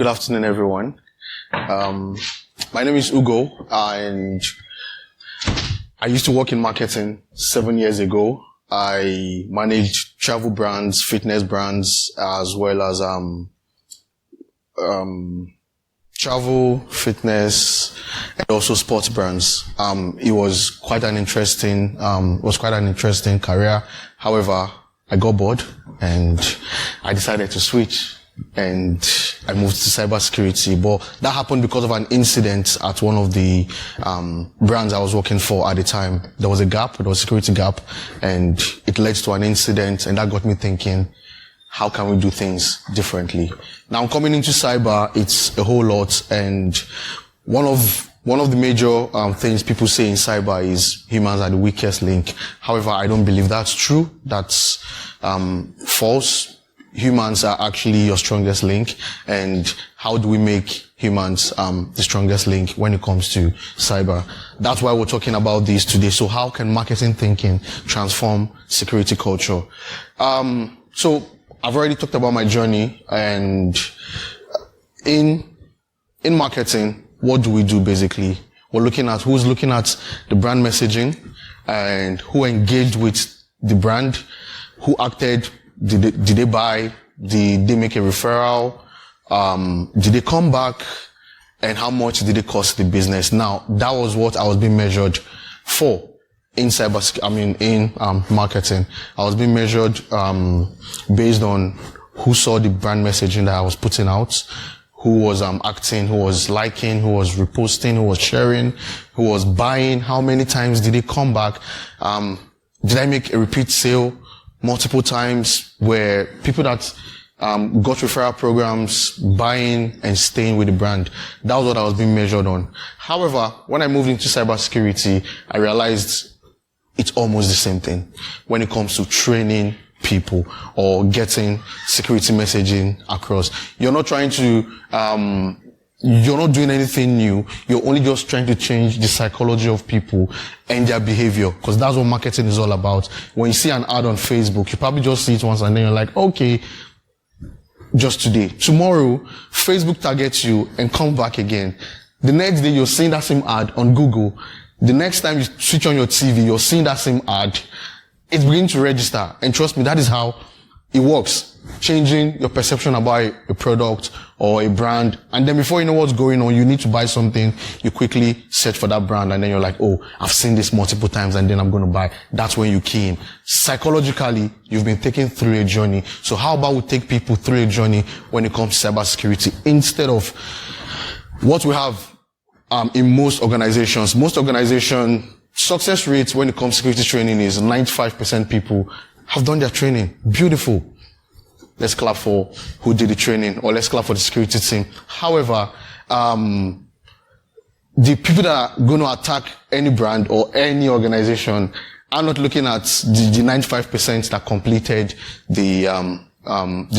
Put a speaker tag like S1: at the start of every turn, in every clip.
S1: Good afternoon, everyone. My name is Ugo, and I used to work in marketing 7 years ago. I managed travel brands, fitness brands, as well as travel, fitness, and also sports brands. It was quite an interesting career. However, I got bored and I decided to switch, and I moved to cybersecurity. But that happened because of an incident at one of the brands I was working for at the time. There was a security gap, and it led to an incident, and that got me thinking, how can we do things differently? Now, coming into cyber, it's a whole lot, and one of the major things people say in cyber is humans are the weakest link. However, I don't believe that's true. That's false. Humans are actually your strongest link. And how do we make humans the strongest link when it comes to cyber? That's why we're talking about this today. So how can marketing thinking transform security culture? So I've already talked about my journey, and in marketing, what do we do basically? We're looking at who's looking at the brand messaging and who engaged with the brand, who acted. Did they buy? Did they make a referral? Did they come back? And how much did it cost the business? Now, that was what I was being measured for in marketing. I was being measured based on who saw the brand messaging that I was putting out, who was acting, who was liking, who was reposting, who was sharing, who was buying, how many times did they come back? Did I make a repeat sale multiple times? Where people that got referral programs buying and staying with the brand? That was what I was being measured on. However, when I moved into cybersecurity, I realized it's almost the same thing when it comes to training people or getting security messaging across. You're not trying to you're not doing anything new. You're only just trying to change the psychology of people and their behavior, because that's what marketing is all about. When you see an ad on Facebook, you probably just see it once and then you're like, okay, just today. Tomorrow, Facebook targets you and comes back again. The next day, you're seeing that same ad on Google. The next time you switch on your TV, you're seeing that same ad. It's beginning to register. And trust me, that is how it works. Changing your perception about a product or a brand. And then before you know what's going on, you need to buy something. You quickly search for that brand, and then you're like, oh, I've seen this multiple times, and then I'm going to buy. That's when you key in. Psychologically, you've been taken through a journey. So how about we take people through a journey when it comes to cybersecurity, instead of what we have in most organizations. Most organization success rates when it comes to security training is 95% people have done their training. Beautiful. Let's clap for who did the training, or let's clap for the security team. However, the people that are going to attack any brand or any organization are not looking at the 95% that completed the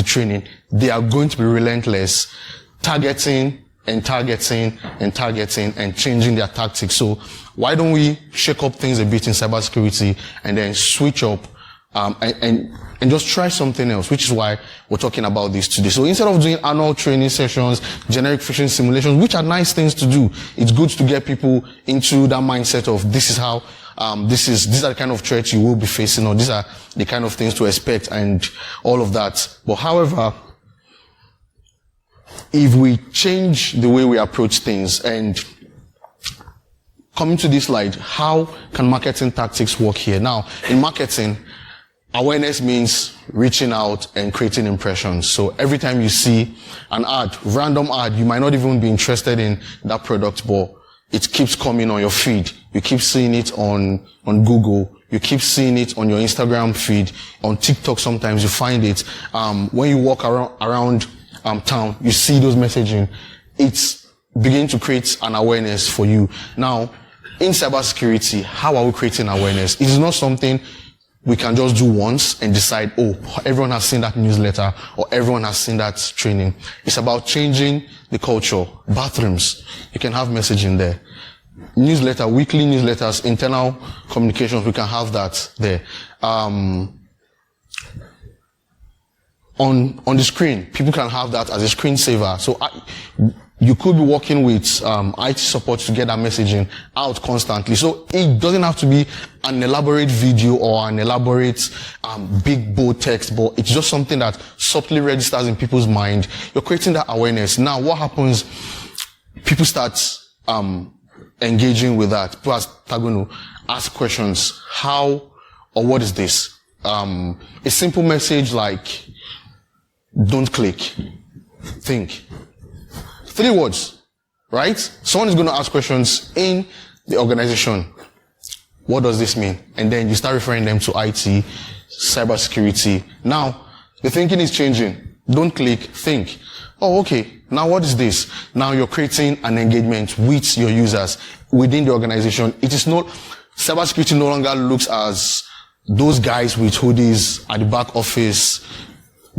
S1: training. They are going to be relentless, targeting and changing their tactics. So why don't we shake up things a bit in cybersecurity and then switch up and just try something else, which is why we're talking about this today. So instead of doing annual training sessions, generic phishing simulations, which are nice things to do, it's good to get people into that mindset of this is how, these are the kind of threats you will be facing, or these are the kind of things to expect and all of that. But however, if we change the way we approach things, and coming to this slide, how can marketing tactics work here? Now, in marketing, awareness means reaching out and creating impressions. So every time you see an ad, random ad, you might not even be interested in that product, but it keeps coming on your feed. You keep seeing it on Google. You keep seeing it on your Instagram feed. On TikTok, sometimes you find it. When you walk around town, you see those messaging. It's beginning to create an awareness for you. Now, in cybersecurity, how are we creating awareness? It is not something we can just do once and decide, oh, everyone has seen that newsletter or everyone has seen that training. It's about changing the culture. Bathrooms, you can have messaging there. Newsletter, weekly newsletters, internal communications, we can have that there. On on the screen. People can have that as a screensaver. So you could be working with IT support to get that messaging out constantly. So it doesn't have to be an elaborate video or an elaborate big bold text, but it's just something that subtly registers in people's mind. You're creating that awareness. Now, what happens? People start engaging with that. People are going to ask questions. How or what is this? A simple message like, don't click. Think. 3 words, right? Someone is going to ask questions in the organization. What does this mean? And then you start referring them to IT, cybersecurity. Now, the thinking is changing. Don't click, think. Oh, okay. Now what is this? Now you're creating an engagement with your users within the organization. It is not, cybersecurity no longer looks as those guys with hoodies at the back office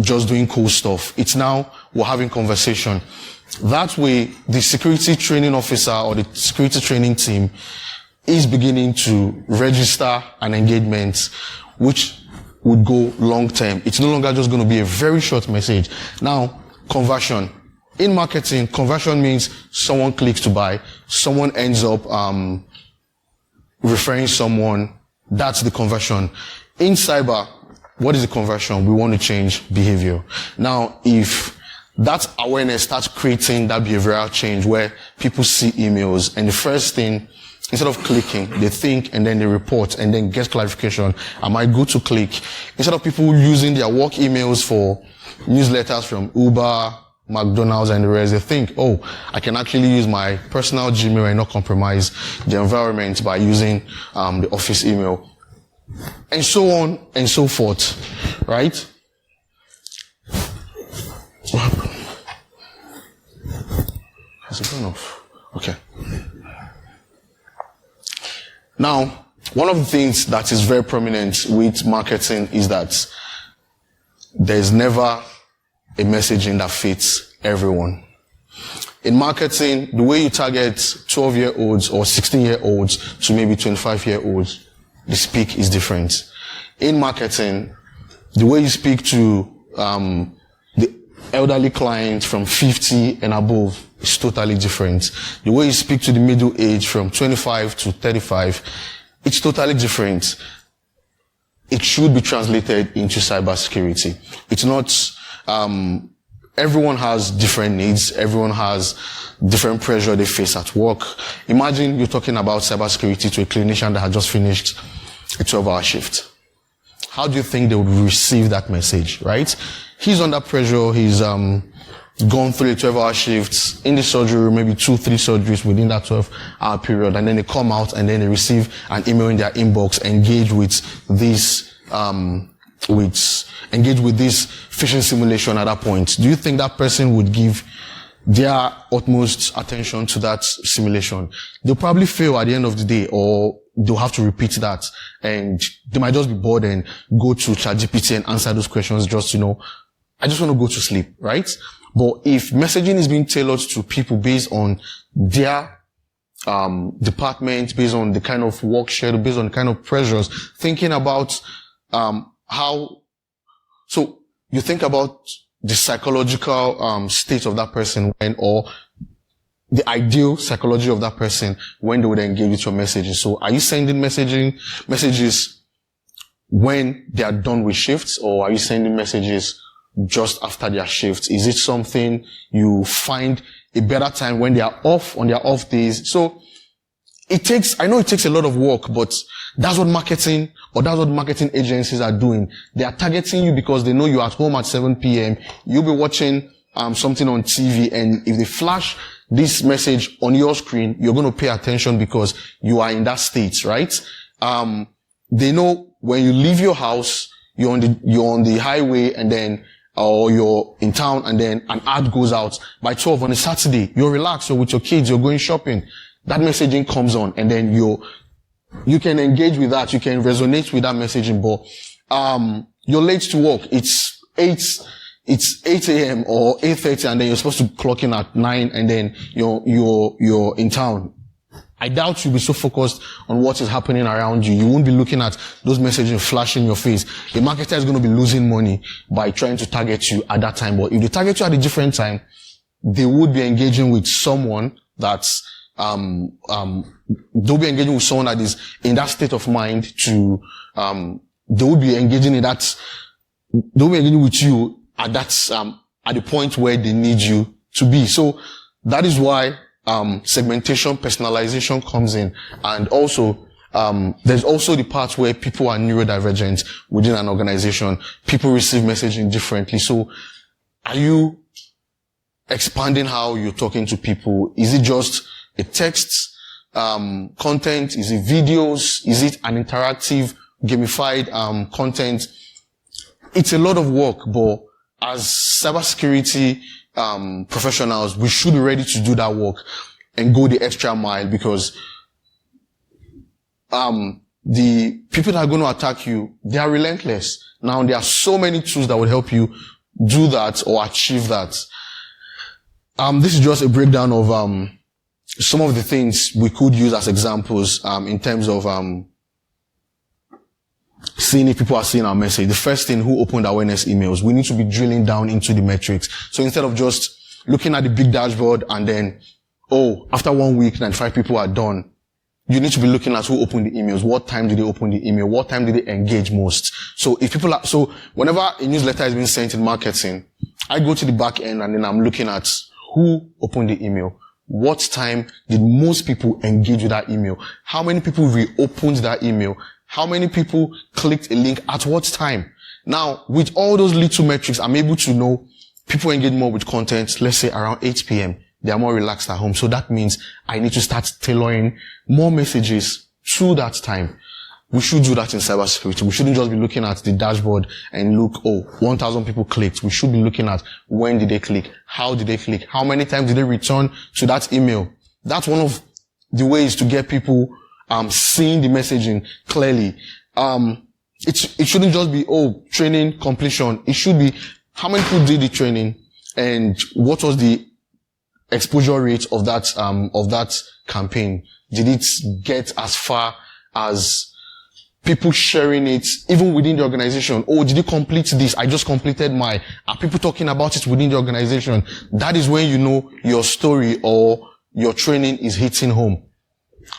S1: just doing cool stuff. It's now we're having conversation. That way, the security training officer or the security training team is beginning to register an engagement which would go long term. It's no longer just going to be a very short message. Now, conversion. In marketing, conversion means someone clicks to buy, someone ends up referring someone. That's the conversion. In cyber, what is the conversion? We want to change behavior. Now, if that awareness starts creating that behavioral change where people see emails and the first thing, instead of clicking, they think and then they report and then get clarification. Am I good to click? Instead of people using their work emails for newsletters from Uber, McDonald's and the rest, they think, oh, I can actually use my personal Gmail and not compromise the environment by using the office email. And so on and so forth, right? What happened? Has it gone off? Okay. Now, one of the things that is very prominent with marketing is that there's never a messaging that fits everyone. In marketing, the way you target 12-year-olds or 16-year-olds to maybe 25-year-olds, the speak is different. In marketing, the way you speak to the elderly clients from 50 and above is totally different. The way you speak to the middle age from 25 to 35, it's totally different. It should be translated into cybersecurity. It's not, everyone has different needs. Everyone has different pressure they face at work. Imagine you're talking about cybersecurity to a clinician that had just finished a 12-hour shift. How do you think they would receive that message, right? He's under pressure. He's gone through a 12-hour shift in the surgery room, maybe 2-3 surgeries within that 12-hour period, and then they come out and then they receive an email in their inbox, engage with this phishing simulation at that point. Do you think that person would give their utmost attention to that simulation? They'll probably fail at the end of the day, or they'll have to repeat that, and they might just be bored and go to ChatGPT and answer those questions just, I just want to go to sleep, right? But if messaging is being tailored to people based on their department, based on the kind of work schedule, based on the kind of pressures, thinking about so you think about the psychological state of that person when, or the ideal psychology of that person when they would engage with your messages. So are you sending messages when they are done with shifts, or are you sending messages just after their shifts? Is it something you find a better time when they are off, on their off days? So I know it takes a lot of work, but that's what marketing agencies are doing. They are targeting you because they know you're at home at 7 p.m. You'll be watching something on TV, and if they flash this message on your screen, you're going to pay attention because you are in that state, right? They know when you leave your house, you're on the highway, and then or you're in town, and then an ad goes out by 12 on a Saturday. You're relaxed, you're with your kids, you're going shopping. That messaging comes on, and then you can engage with that, you can resonate with that messaging, but you're late to work. It's 8 a.m. or 8:30, and then you're supposed to clock in at 9, and then you're in town. I doubt you'll be so focused on what is happening around you. You won't be looking at those messages flashing in your face. A marketer is going to be losing money by trying to target you at that time. But if they target you at a different time, they would be engaging with someone that's, they'll be engaging with someone that is in that state of mind to, they will be engaging in that, they'll be engaging with you at that, at the point where they need you to be. So that is why, segmentation, personalization comes in. And also, there's also the part where people are neurodivergent within an organization. People receive messaging differently. So are you expanding how you're talking to people? Is it just a text, content? Is it videos? Is it an interactive, gamified, content? It's a lot of work, but as cybersecurity, professionals, we should be ready to do that work and go the extra mile, because the people that are going to attack you, they are relentless. Now, there are so many tools that will help you do that or achieve that. This is just a breakdown of some of the things we could use as examples in terms of seeing if people are seeing our message. The first thing, who opened awareness emails? We need to be drilling down into the metrics. So instead of just looking at the big dashboard and then, after 1 week, 95 people are done, you need to be looking at who opened the emails. What time did they open the email? What time did they engage most? So if people are, so whenever a newsletter is being sent in marketing, I go to the back end and then I'm looking at who opened the email. What time did most people engage with that email? How many people reopened that email? How many people clicked a link at what time? Now, with all those little metrics, I'm able to know people engage more with content, let's say around 8 p.m. They are more relaxed at home. So that means I need to start tailoring more messages to that time. We should do that in cybersecurity. We shouldn't just be looking at the dashboard and look, 1,000 people clicked. We should be looking at when did they click? How did they click? How many times did they return to that email? That's one of the ways to get people seeing the messaging clearly. It shouldn't just be, training completion. It should be, how many people did the training and what was the exposure rate of that campaign? Did it get as far as people sharing it even within the organization? Did you complete this? I just completed my, are people talking about it within the organization? That is when you know your story or your training is hitting home.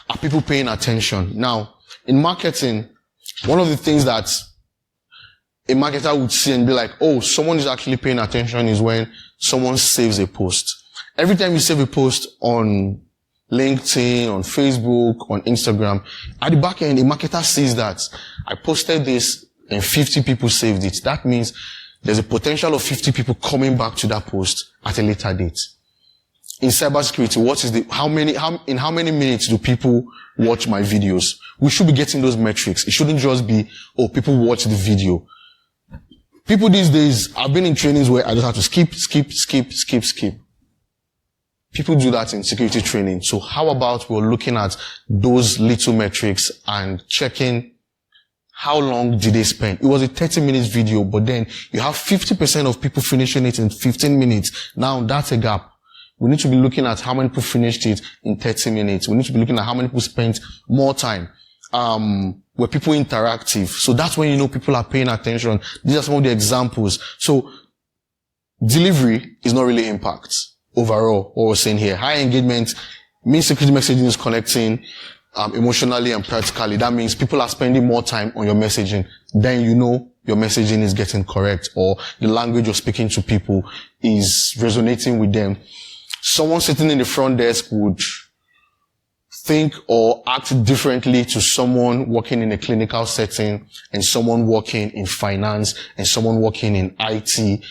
S1: Are people paying attention? Now, in marketing, one of the things that a marketer would see and be like, someone is actually paying attention is when someone saves a post. Every time you save a post on LinkedIn, on Facebook, on Instagram, at the back end, a marketer sees that I posted this and 50 people saved it. That means there's a potential of 50 people coming back to that post at a later date. In cybersecurity, in how many minutes do people watch my videos? We should be getting those metrics. It shouldn't just be, people watch the video. People these days, I've been in trainings where I just have to skip. People do that in security training. So how about we're looking at those little metrics and checking how long did they spend? It was a 30 minutes video, but then you have 50% of people finishing it in 15 minutes. Now that's a gap. We need to be looking at how many people finished it in 30 minutes. We need to be looking at how many people spent more time. Were people interactive? So that's when you know people are paying attention. These are some of the examples. So delivery is not really impact. Overall, what we're saying here, high engagement means security messaging is connecting emotionally and practically. That means people are spending more time on your messaging. Then you know your messaging is getting correct, or the language you're speaking to people is resonating with them. Someone sitting in the front desk would think or act differently to someone working in a clinical setting and someone working in finance and someone working in IT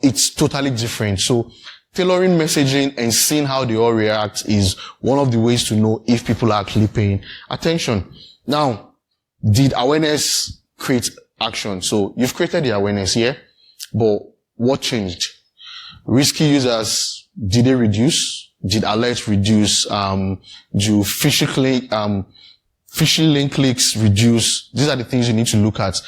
S1: it's totally different. So tailoring messaging and seeing how they all react is one of the ways to know if people are actually paying attention. Now, did awareness create action? So you've created the awareness here, but what changed? Risky users, did they reduce? Did alerts reduce? Do phishing link clicks reduce? These are the things you need to look at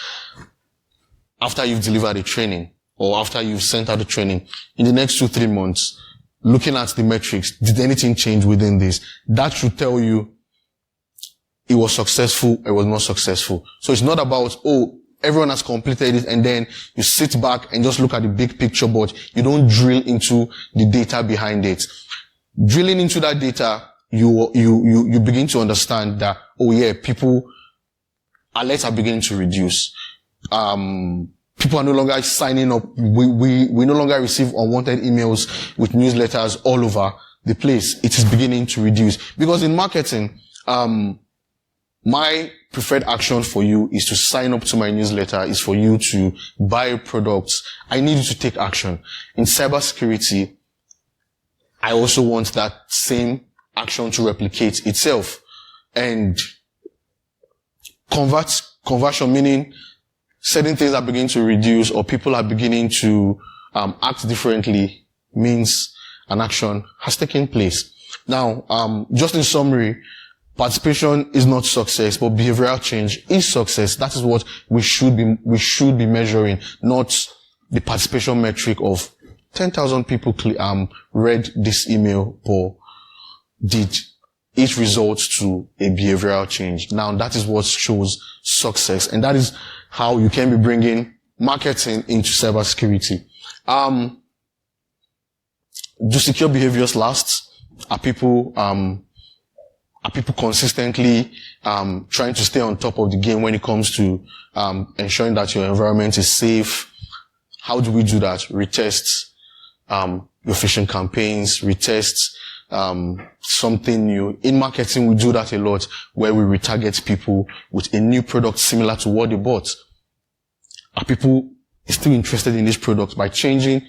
S1: after you've delivered a training, or after you've sent out the training. In the next 2-3 months, looking at the metrics, did anything change within this? That should tell you it was successful, it was not successful. So it's not about, oh, everyone has completed it and then you sit back and just look at the big picture, but you don't drill into the data behind it. Drilling into that data, you begin to understand that, oh yeah, alerts are beginning to reduce. People are no longer signing up. We no longer receive unwanted emails with newsletters all over the place. It is beginning to reduce. Because in marketing, my preferred action for you is to sign up to my newsletter, is for you to buy products. I need you to take action. In cybersecurity, I also want that same action to replicate itself. And conversion, meaning certain things are beginning to reduce or people are beginning to act differently, means an action has taken place. Now, just in summary, participation is not success, but behavioral change is success. That is what we should be measuring, not the participation metric of 10,000 people read this email, but did it result to a behavioral change? Now, that is what shows success, and that is how you can be bringing marketing into cybersecurity. Do secure behaviors last? Are people consistently trying to stay on top of the game when it comes to ensuring that your environment is safe? How do we do that? Retest your phishing campaigns, retest something new. In marketing, we do that a lot, where we retarget people with a new product similar to what they bought. Are people still interested in this product? By changing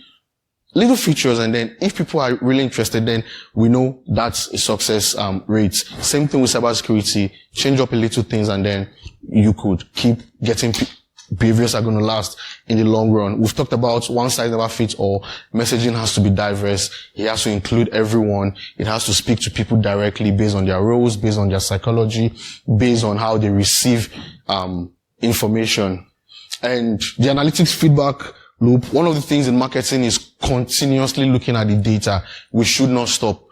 S1: little features, and then if people are really interested, then we know that's a success rate. Same thing with cybersecurity. Change up a little things, and then you could keep getting behaviors are going to last in the long run. We've talked about one size never fits all. Messaging has to be diverse. It has to include everyone. It has to speak to people directly based on their roles, based on their psychology, based on how they receive information. And the analytics feedback loop, one of the things in marketing is continuously looking at the data. We should not stop.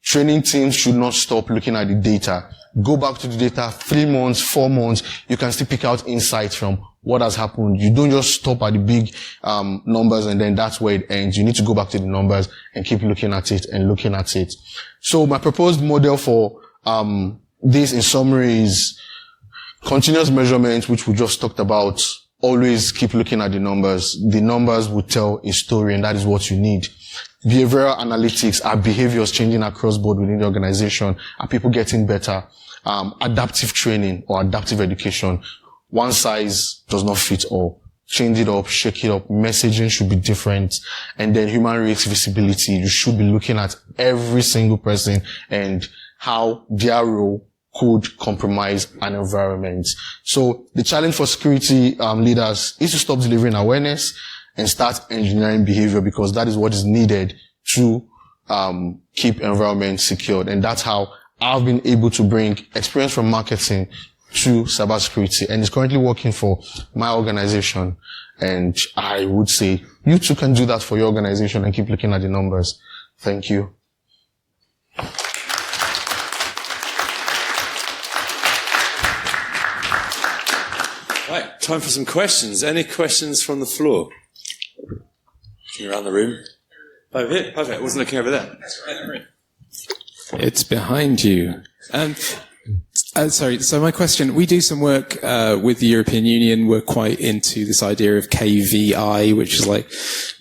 S1: Training teams should not stop looking at the data. Go back to the data 3 months, 4 months. You can still pick out insights from what has happened. You don't just stop at the big numbers and then that's where it ends. You need to go back to the numbers and keep looking at it and looking at it. So my proposed model for this in summary is continuous measurement, which we just talked about. Always keep looking at the numbers. The numbers will tell a story, and that is what you need. Behavioral analytics, are behaviors changing across board within the organization? Are people getting better? Adaptive training or adaptive education. One size does not fit all. Change it up, shake it up. Messaging should be different. And then human rights visibility. You should be looking at every single person and how their role could compromise an environment. So the challenge for security leaders is to stop delivering awareness and start engineering behavior, because that is what is needed to keep environment secured. And that's how I've been able to bring experience from marketing to cybersecurity, and it's currently working for my organization. And I would say you too can do that for your organization and keep looking at the numbers. Thank you.
S2: Right, time for some questions. Any questions from the floor? Around the room. Over here. Perfect. I wasn't looking over there.
S3: It's behind you. Sorry. So my question, we do some work with the European Union. We're quite into this idea of KVI, which is like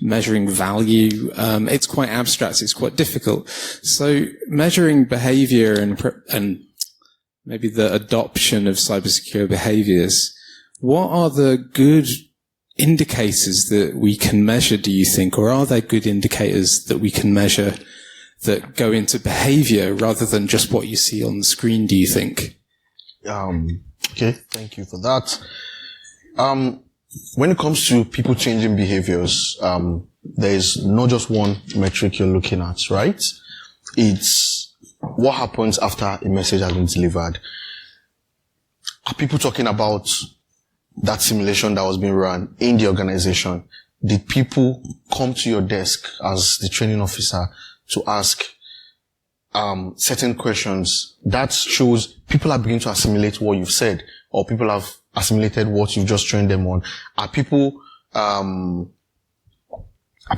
S3: measuring value. It's quite abstract. It's quite difficult. So measuring behavior and maybe the adoption of cybersecure behaviors, what are the good indicators that we can measure, do you think? Or are there good indicators that we can measure that go into behavior rather than just what you see on the screen, do you think?
S1: Okay, thank you for that. When it comes to people changing behaviors, there's not just one metric you're looking at, right? It's what happens after a message has been delivered. Are people talking about that simulation that was being run in the organization? Did people come to your desk as the training officer to ask, certain questions, that shows people are beginning to assimilate what you've said, or people have assimilated what you've just trained them on. Are people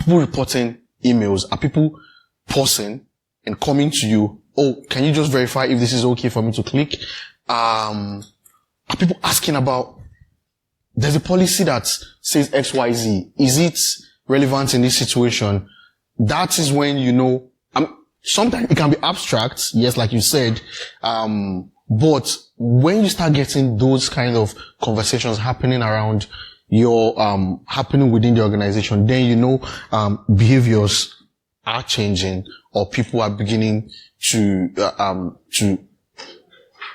S1: reporting emails? Are people pausing and coming to you? Oh, can you just verify if this is okay for me to click? Are people asking about, there's a policy that says XYZ. Is it relevant in this situation? That is when you know, sometimes it can be abstract, yes, like you said, but when you start getting those kind of conversations happening around happening within the organization, then you know, behaviors are changing, or people are beginning to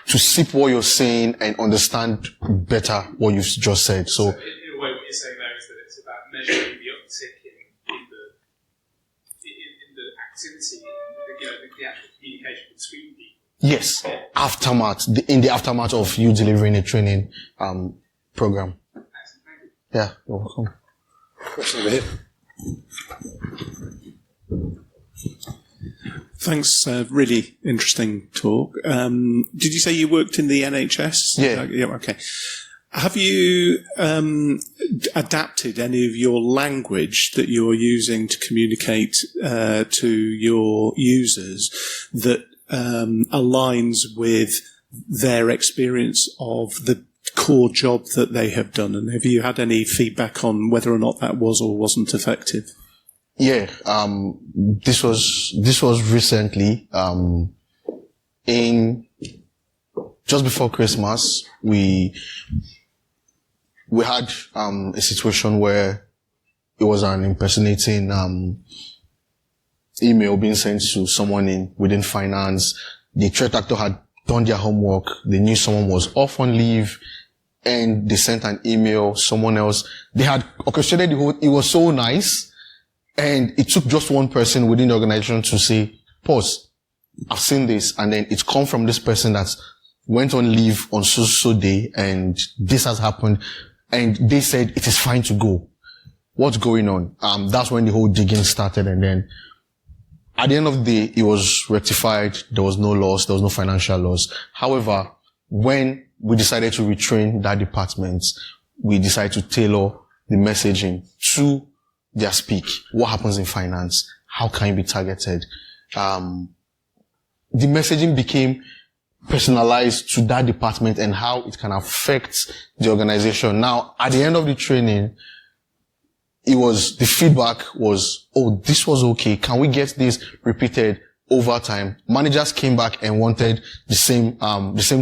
S1: sip what you're saying and understand better what you've just said. So,
S4: in a way, what you're saying there is that it's about measuring the uptick in the activity, the actual communication between people.
S1: yes, aftermath, in the aftermath of you delivering a training program. Yeah, you're welcome.
S2: Question over here.
S5: Thanks. Really interesting talk. Did you say you worked in the NHS?
S1: Yeah.
S5: Yeah. Okay. Have you adapted any of your language that you're using to communicate to your users that aligns with their experience of the core job that they have done? And have you had any feedback on whether or not that was or wasn't effective?
S1: Yeah, this was recently, just before Christmas, we had, a situation where it was an impersonating, email being sent to someone within finance. The threat actor had done their homework. They knew someone was off on leave, and they sent an email, someone else. They had orchestrated the whole, it was so nice. And it took just one person within the organization to say, pause, I've seen this. And then it's come from this person that went on leave on so day, and this has happened. And they said, it is fine to go. What's going on? That's when the whole digging started. And then at the end of the day, it was rectified. There was no loss. There was no financial loss. However, when we decided to retrain that department, we decided to tailor the messaging to their speak. What happens in finance? How can you be targeted? The messaging became personalized to that department and how it can affect the organization. Now, at the end of the training, the feedback was, oh, this was okay. Can we get this repeated over time? Managers came back and wanted the same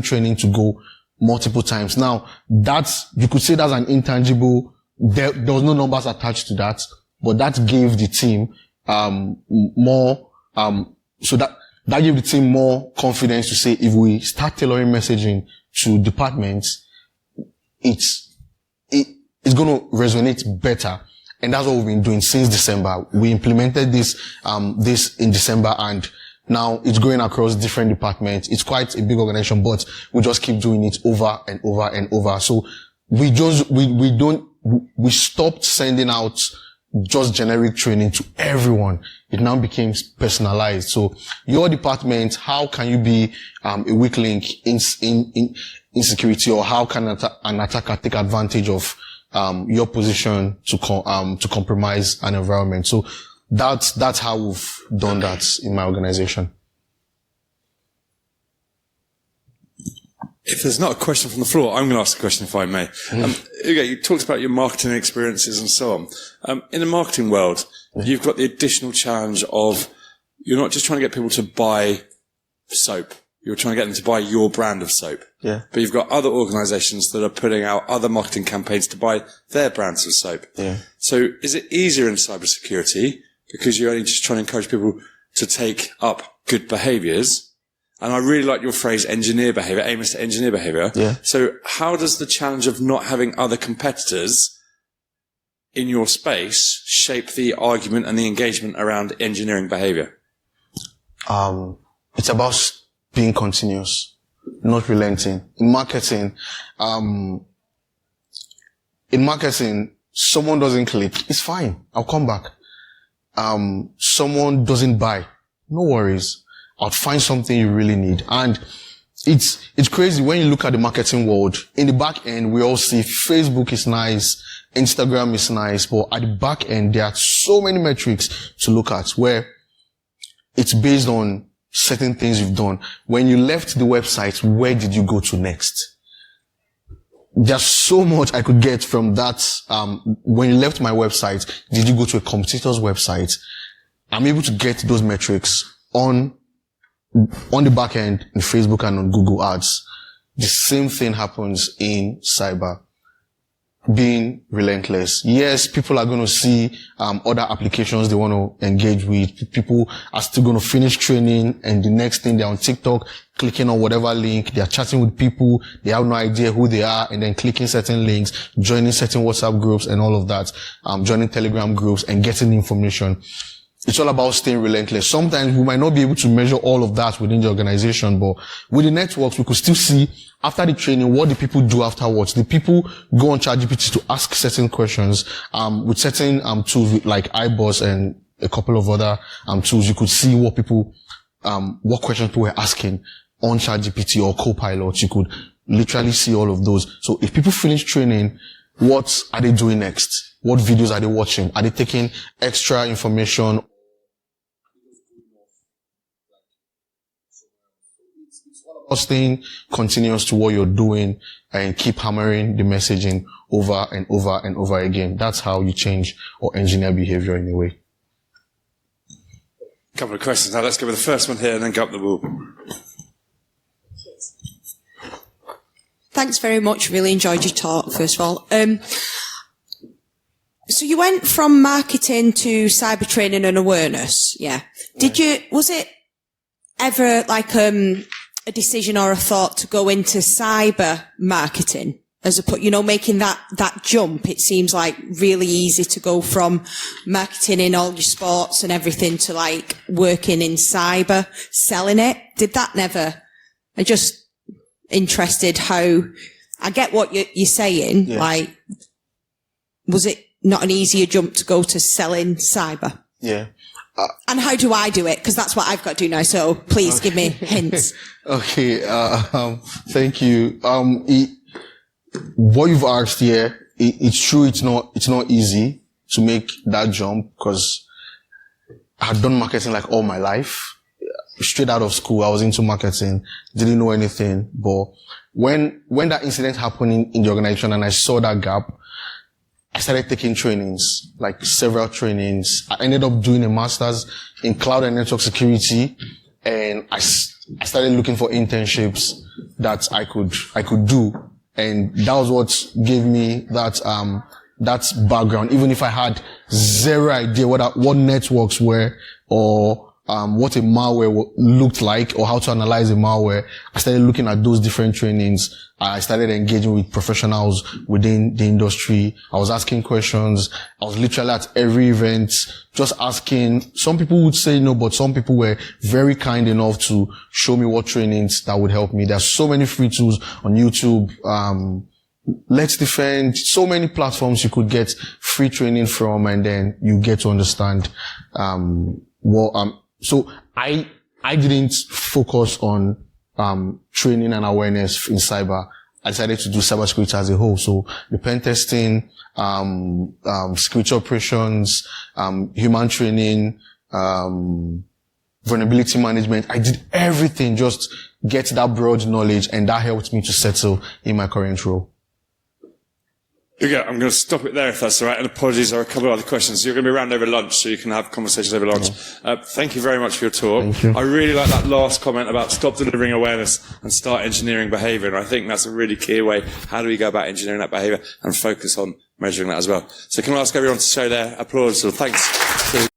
S1: training to go multiple times. Now, you could say that's an intangible, there was no numbers attached to that, but that gave the team, more, so that gave the team more confidence to say, if we start tailoring messaging to departments, it's going to resonate better. And that's what we've been doing since December. We implemented this in December, and now it's going across different departments. It's quite a big organization, but we just keep doing it over and over and over. So we stopped sending out just generic training to everyone. It now became personalized. So your department, how can you be a weak link in security, or how can an attacker take advantage of your position to compromise an environment? So that's how we've done that in my organization.
S2: If there's not a question from the floor, I'm going to ask a question, if I may. Ugo, you talked about your marketing experiences and so on. In the marketing world, you've got the additional challenge of, you're not just trying to get people to buy soap. You're trying to get them to buy your brand of soap.
S1: Yeah.
S2: But you've got other organizations that are putting out other marketing campaigns to buy their brands of soap.
S1: Yeah.
S2: So is it easier in cybersecurity because you're only just trying to encourage people to take up good behaviors? And I really like your phrase, engineer behavior, aim is to engineer behavior.
S1: Yeah.
S2: So how does the challenge of not having other competitors in your space shape the argument and the engagement around engineering behavior?
S1: It's about being continuous, not relenting. In marketing, someone doesn't click, it's fine. I'll come back. Someone doesn't buy, no worries. I'd find something you really need. And it's crazy when you look at the marketing world. In the back end, we all see Facebook is nice, Instagram is nice, but at the back end, there are so many metrics to look at where it's based on certain things you've done. When you left the website, where did you go to next? There's so much I could get from that. When you left my website, did you go to a competitor's website? I'm able to get those metrics on the back end in Facebook and on Google Ads. The same thing happens in cyber. Being relentless. Yes, people are going to see other applications they want to engage with. People are still going to finish training, and the next thing they're on TikTok, clicking on whatever link, they're chatting with people, they have no idea who they are, and then clicking certain links, joining certain WhatsApp groups and all of that, joining Telegram groups and getting information. It's all about staying relentless. Sometimes we might not be able to measure all of that within the organization, but with the networks, we could still see after the training, what the people do afterwards. The people go on ChatGPT to ask certain questions, with certain, tools like iBoss and a couple of other, tools. You could see what people, what questions people were asking on ChatGPT or Copilot. You could literally see all of those. So if people finish training, what are they doing next? What videos are they watching? Are they taking extra information? Staying continuous to what you're doing and keep hammering the messaging over and over and over again. That's how you change or engineer behavior in a way.
S2: A couple of questions now. Let's go with the first one here and then go up the wall.
S6: Thanks very much. Really enjoyed your talk, first of all. So you went from marketing to cyber training and awareness. Yeah. Was it ever like, a decision or a thought to go into cyber marketing as making that jump? It seems like really easy to go from marketing in all your sports and everything to like working in cyber, selling it. Did that never? I'm just interested how, I get what you're saying. Yeah. Like, was it not an easier jump to go to selling cyber?
S1: Yeah.
S6: And how do I do it? Because that's what I've got to do now. So please give me hints.
S1: Okay. Thank you. What you've asked here, it's true. It's not easy to make that jump because I had done marketing like all my life. Straight out of school, I was into marketing, didn't know anything. But when that incident happened in the organization and I saw that gap, I started taking trainings, like several trainings. I ended up doing a master's in cloud and network security, and I started looking for internships that I could do. And that was what gave me that background. Even if I had zero idea what networks were or what a malware looked like or how to analyze a malware, I started looking at those different trainings. I started engaging with professionals within the industry. I was asking questions. I was literally at every event just asking. Some people would say no, but some people were very kind enough to show me what trainings that would help me. There's so many free tools on YouTube. Let's Defend, so many platforms you could get free training from, and then you get to understand, so I didn't focus on, training and awareness in cyber. I decided to do cybersecurity as a whole. So the pen testing, security operations, human training, vulnerability management. I did everything, just get that broad knowledge, and that helped me to settle in my current role.
S2: Okay, I'm going to stop it there if that's all right. And apologies, there are a couple of other questions. You're going to be around over lunch, so you can have conversations over lunch. Thank you very much for your talk.
S1: Thank you.
S2: I really like that last comment about stop delivering awareness and start engineering behaviour. And I think that's a really key way. How do we go about engineering that behaviour and focus on measuring that as well? So can I ask everyone to show their applause? So thanks.